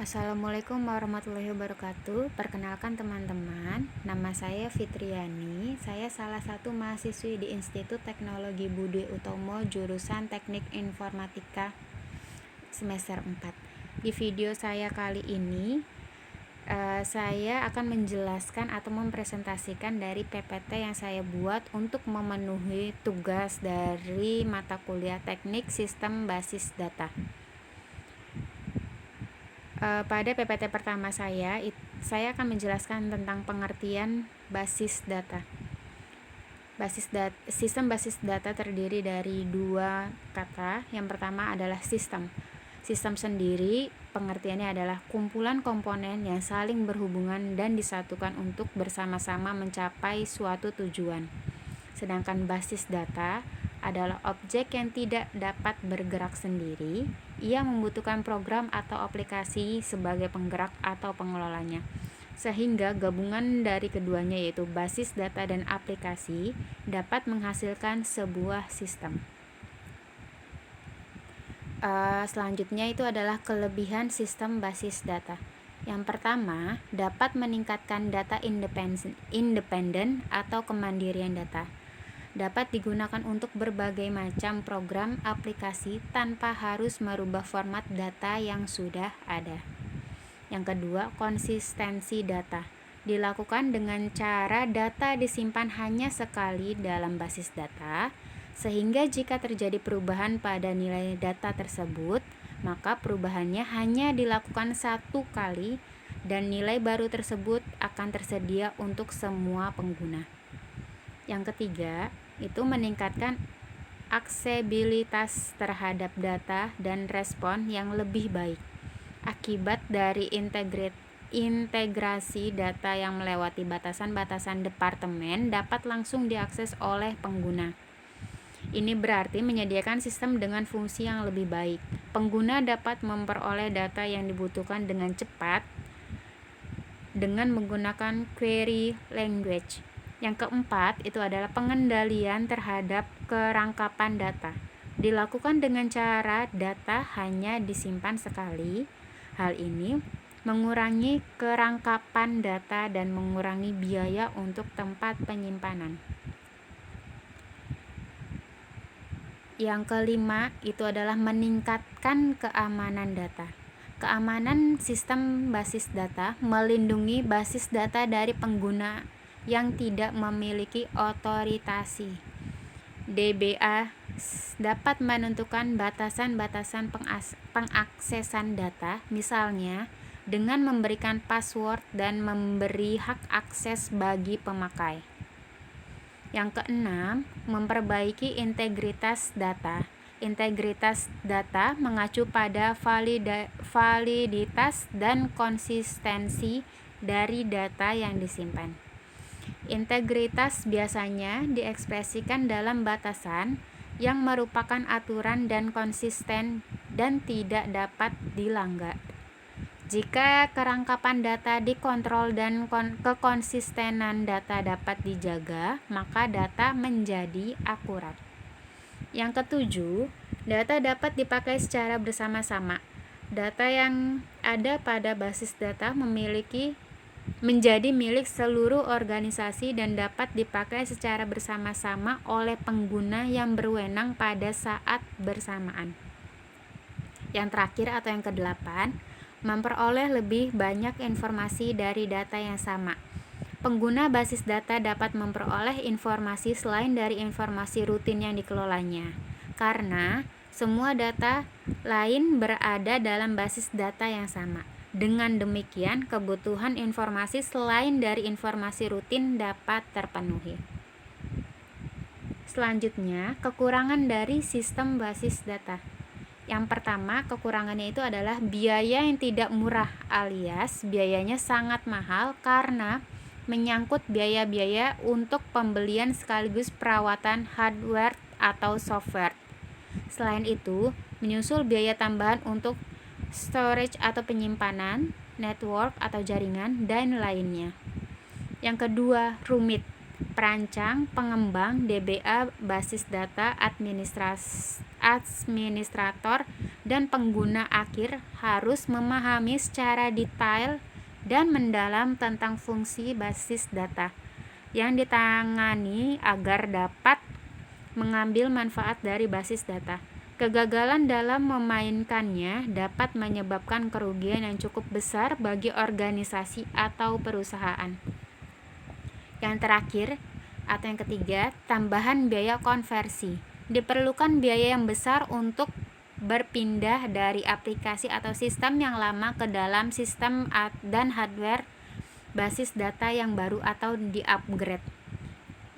Assalamualaikum warahmatullahi wabarakatuh. Perkenalkan teman-teman, nama saya Fitriani. Saya salah satu mahasiswi di Institut Teknologi Budi Utomo jurusan Teknik Informatika semester 4. Di video saya kali ini saya akan menjelaskan atau mempresentasikan dari PPT yang saya buat untuk memenuhi tugas dari mata kuliah Teknik Sistem Basis Data. Pada PPT pertama saya akan menjelaskan tentang pengertian basis data. Sistem basis data terdiri dari dua kata. Yang pertama adalah sistem. Sistem sendiri pengertiannya adalah kumpulan komponen yang saling berhubungan dan disatukan untuk bersama-sama mencapai suatu tujuan. Sedangkan basis data adalah objek yang tidak dapat bergerak sendiri. Ia membutuhkan program atau aplikasi sebagai penggerak atau pengelolanya. Sehingga gabungan dari keduanya yaitu basis data dan aplikasi dapat menghasilkan sebuah sistem. Selanjutnya itu adalah kelebihan sistem basis data. Yang pertama, dapat meningkatkan data independen atau kemandirian data. Dapat digunakan untuk berbagai macam program aplikasi tanpa harus merubah format data yang sudah ada. Yang kedua, konsistensi data. Dilakukan dengan cara data disimpan hanya sekali dalam basis data, sehingga jika terjadi perubahan pada nilai data tersebut, maka perubahannya hanya dilakukan satu kali dan nilai baru tersebut akan tersedia untuk semua pengguna. Yang ketiga, itu meningkatkan aksesibilitas terhadap data dan respon yang lebih baik. Akibat dari integrasi data yang melewati batasan-batasan departemen dapat langsung diakses oleh pengguna. Ini berarti menyediakan sistem dengan fungsi yang lebih baik. Pengguna dapat memperoleh data yang dibutuhkan dengan cepat dengan menggunakan query language. Yang keempat itu adalah pengendalian terhadap kerangkapan data. Dilakukan dengan cara data hanya disimpan sekali. Hal ini mengurangi kerangkapan data dan mengurangi biaya untuk tempat penyimpanan. Yang kelima itu adalah meningkatkan keamanan data. Keamanan sistem basis data melindungi basis data dari pengguna yang tidak memiliki otorisasi. DBA dapat menentukan batasan-batasan pengaksesan data, misalnya dengan memberikan password dan memberi hak akses bagi pemakai. Yang keenam, memperbaiki integritas data. Integritas data mengacu pada validitas dan konsistensi dari data yang disimpan. Integritas biasanya diekspresikan dalam batasan yang merupakan aturan dan konsisten dan tidak dapat dilanggar. Jika kerangkapan data dikontrol dan kekonsistenan data dapat dijaga, maka data menjadi akurat. Yang ketujuh, data dapat dipakai secara bersama-sama. Data yang ada pada basis data menjadi milik seluruh organisasi dan dapat dipakai secara bersama-sama oleh pengguna yang berwenang pada saat bersamaan. Yang terakhir atau yang kedelapan, memperoleh lebih banyak informasi dari data yang sama. Pengguna basis data dapat memperoleh informasi selain dari informasi rutin yang dikelolanya, karena semua data lain berada dalam basis data yang sama. Dengan demikian, kebutuhan informasi selain dari informasi rutin dapat terpenuhi. Selanjutnya, kekurangan dari sistem basis data. Yang pertama, kekurangannya itu adalah biaya yang tidak murah, alias biayanya sangat mahal karena menyangkut biaya-biaya untuk pembelian sekaligus perawatan hardware atau software. Selain itu, menyusul biaya tambahan untuk storage atau penyimpanan, network atau jaringan, dan lainnya. Yang kedua, rumit. Perancang, pengembang, DBA, basis data, administrator, dan pengguna akhir harus memahami secara detail dan mendalam tentang fungsi basis data yang ditangani agar dapat mengambil manfaat dari basis data. Kegagalan dalam memainkannya dapat menyebabkan kerugian yang cukup besar bagi organisasi atau perusahaan. Yang terakhir, atau yang ketiga, tambahan biaya konversi. Diperlukan biaya yang besar untuk berpindah dari aplikasi atau sistem yang lama ke dalam sistem dan hardware basis data yang baru atau di-upgrade.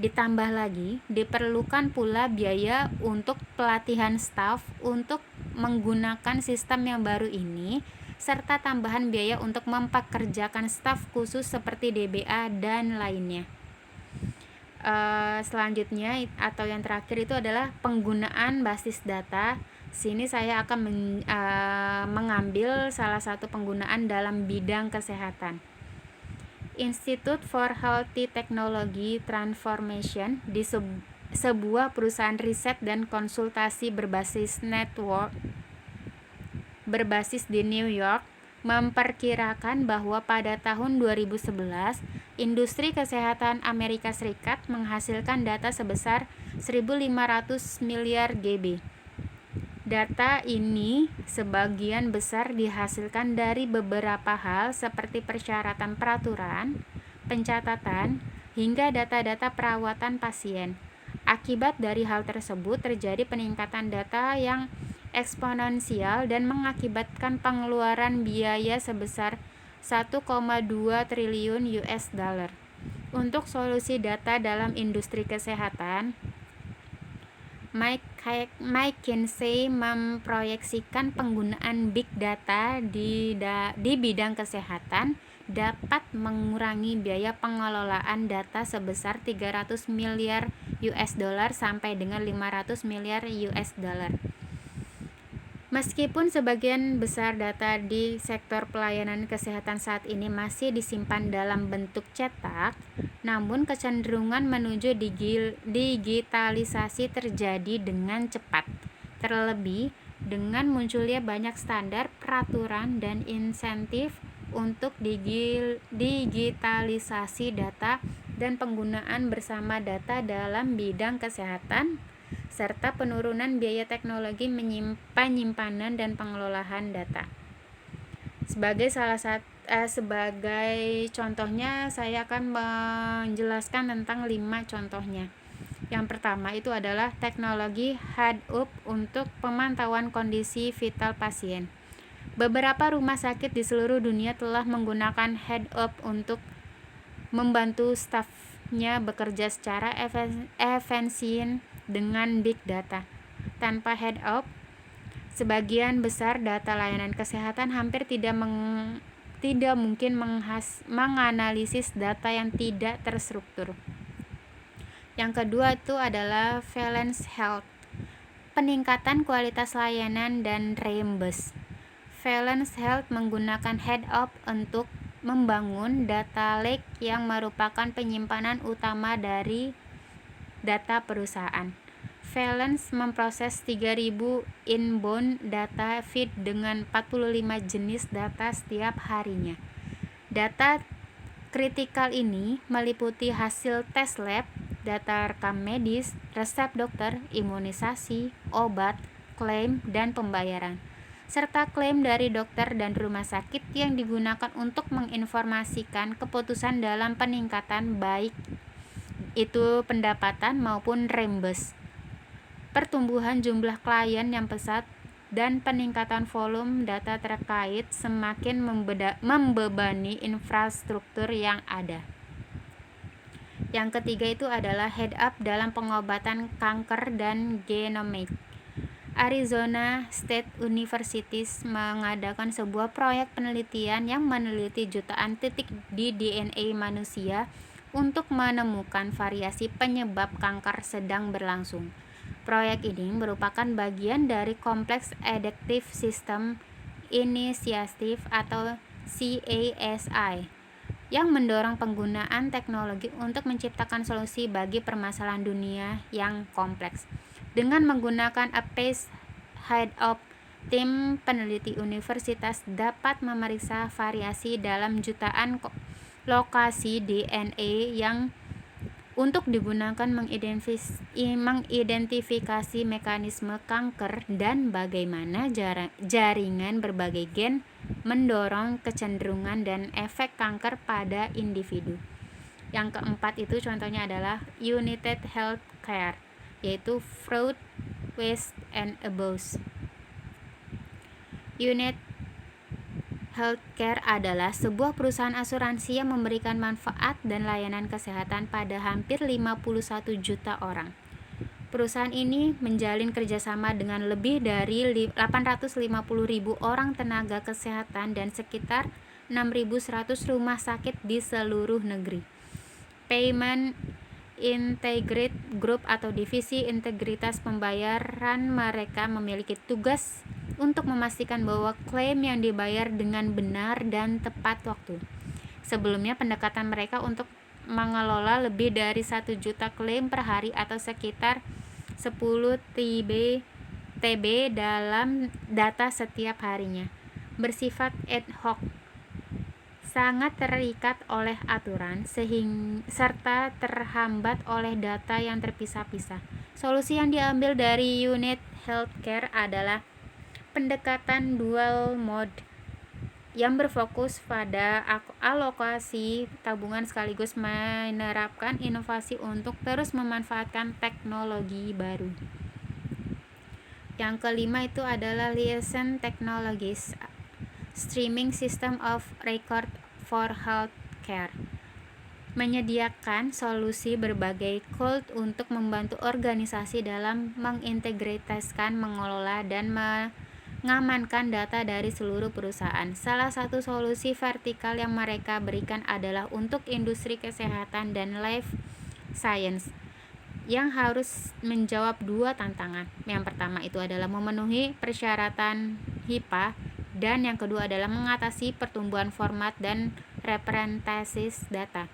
Ditambah lagi, diperlukan pula biaya untuk pelatihan staf untuk menggunakan sistem yang baru ini, serta tambahan biaya untuk mempekerjakan staf khusus seperti DBA dan lainnya. Selanjutnya atau yang terakhir itu adalah penggunaan basis data. Sini saya akan mengambil salah satu penggunaan dalam bidang kesehatan. Institute for Healthy Technology Transformation di sebuah perusahaan riset dan konsultasi berbasis di New York memperkirakan bahwa pada tahun 2011 industri kesehatan Amerika Serikat menghasilkan data sebesar 1.500 miliar GB. Data ini sebagian besar dihasilkan dari beberapa hal seperti persyaratan peraturan, pencatatan, hingga data-data perawatan pasien. Akibat dari hal tersebut terjadi peningkatan data yang eksponensial dan mengakibatkan pengeluaran biaya sebesar 1,2 triliun US dollar. Untuk solusi data dalam industri kesehatan, McKinsey memproyeksikan penggunaan big data di bidang kesehatan dapat mengurangi biaya pengelolaan data sebesar 300 miliar US dollar sampai dengan 500 miliar US dollar. Meskipun sebagian besar data di sektor pelayanan kesehatan saat ini masih disimpan dalam bentuk cetak, namun kecenderungan menuju digitalisasi terjadi dengan cepat. Terlebih, dengan munculnya banyak standar, peraturan, dan insentif untuk digitalisasi data dan penggunaan bersama data dalam bidang kesehatan, serta penurunan biaya teknologi penyimpanan dan pengelolaan data. Sebagai contohnya, saya akan menjelaskan tentang 5 contohnya. Yang pertama itu adalah teknologi head-up untuk pemantauan kondisi vital pasien. Beberapa rumah sakit di seluruh dunia telah menggunakan head-up untuk membantu stafnya bekerja secara efisien dengan big data. Tanpa head-up, sebagian besar data layanan kesehatan hampir tidak mungkin menganalisis data yang tidak terstruktur. Yang kedua itu adalah Valence Health, peningkatan kualitas layanan dan reimburse. Valence Health menggunakan head-up untuk membangun data lake yang merupakan penyimpanan utama dari data perusahaan. Valence memproses 3.000 inbound data feed dengan 45 jenis data setiap harinya. Data kritikal ini meliputi hasil tes lab, data rekam medis, resep dokter, imunisasi, obat, klaim, dan pembayaran, serta klaim dari dokter dan rumah sakit yang digunakan untuk menginformasikan keputusan dalam peningkatan baik itu pendapatan maupun reimburse. Pertumbuhan jumlah klien yang pesat dan peningkatan volume data terkait semakin membebani infrastruktur yang ada. Yang ketiga itu adalah head-up dalam pengobatan kanker dan genomic. Arizona State University mengadakan sebuah proyek penelitian yang meneliti jutaan titik di DNA manusia untuk menemukan variasi penyebab kanker sedang berlangsung. Proyek ini merupakan bagian dari Kompleks Adaptive System Initiative atau CASI yang mendorong penggunaan teknologi untuk menciptakan solusi bagi permasalahan dunia yang kompleks. Dengan menggunakan APACE, Head of Tim peneliti universitas dapat memeriksa variasi dalam jutaan lokasi DNA yang untuk digunakan mengidentifikasi mekanisme kanker dan bagaimana jaringan berbagai gen mendorong kecenderungan dan efek kanker pada individu. Yang keempat itu contohnya adalah United Healthcare, yaitu Fraud, Waste, and Abuse. United Healthcare adalah sebuah perusahaan asuransi yang memberikan manfaat dan layanan kesehatan pada hampir 51 juta orang. Perusahaan ini menjalin kerjasama dengan lebih dari 850.000 orang tenaga kesehatan dan sekitar 6.100 rumah sakit di seluruh negeri. Payment Integrity Group atau divisi integritas pembayaran mereka memiliki tugas untuk memastikan bahwa klaim yang dibayar dengan benar dan tepat waktu. Sebelumnya, pendekatan mereka untuk mengelola lebih dari 1 juta klaim per hari atau sekitar 10 TB dalam data setiap harinya, bersifat ad hoc, sangat terikat oleh aturan, serta terhambat oleh data yang terpisah-pisah. Solusi yang diambil dari United Healthcare adalah pendekatan dual mode yang berfokus pada alokasi tabungan sekaligus menerapkan inovasi untuk terus memanfaatkan teknologi baru. Yang kelima itu adalah Liaison Technologies, Streaming System of Record for Healthcare, menyediakan solusi berbagai cloud untuk membantu organisasi dalam mengintegrasikan, mengelola, dan mengamankan data dari seluruh perusahaan. Salah satu solusi vertikal yang mereka berikan adalah untuk industri kesehatan dan life science yang harus menjawab dua tantangan. Yang pertama itu adalah memenuhi persyaratan HIPAA, dan yang kedua adalah mengatasi pertumbuhan format dan representasi data.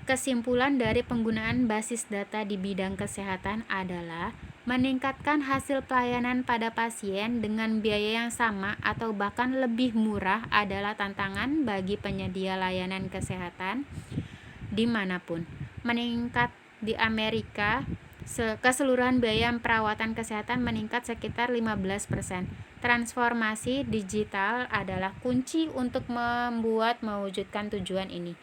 Kesimpulan dari penggunaan basis data di bidang kesehatan adalah meningkatkan hasil pelayanan pada pasien dengan biaya yang sama atau bahkan lebih murah adalah tantangan bagi penyedia layanan kesehatan dimanapun. Meningkat di Amerika, keseluruhan biaya perawatan kesehatan meningkat sekitar 15%. Transformasi digital adalah kunci untuk mewujudkan tujuan ini.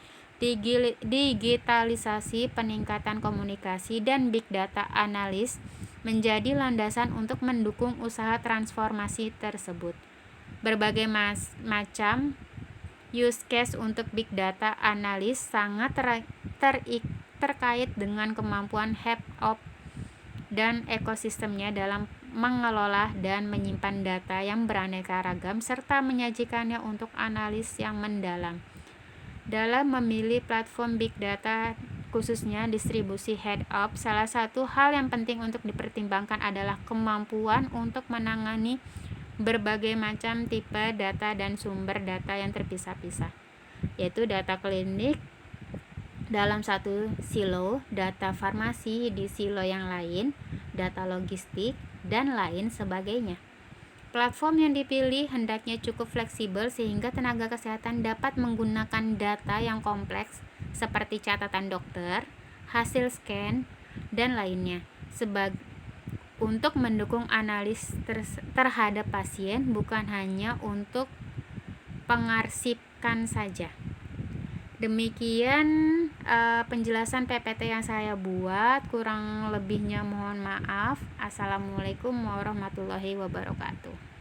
Digitalisasi, peningkatan komunikasi, dan big data analis menjadi landasan untuk mendukung usaha transformasi tersebut. Berbagai macam use case untuk big data analis sangat terkait dengan kemampuan head of dan ekosistemnya dalam mengelola dan menyimpan data yang beraneka ragam serta menyajikannya untuk analis yang mendalam. Dalam memilih platform big data, khususnya distribusi head-up, salah satu hal yang penting untuk dipertimbangkan adalah kemampuan untuk menangani berbagai macam tipe data dan sumber data yang terpisah-pisah, yaitu data klinik dalam satu silo, data farmasi di silo yang lain, data logistik, dan lain sebagainya. Platform yang dipilih hendaknya cukup fleksibel sehingga tenaga kesehatan dapat menggunakan data yang kompleks seperti catatan dokter, hasil scan, dan lainnya untuk mendukung analis terhadap pasien, bukan hanya untuk pengarsipan saja. Demikian penjelasan PPT yang saya buat, kurang lebihnya mohon maaf. Assalamualaikum warahmatullahi wabarakatuh.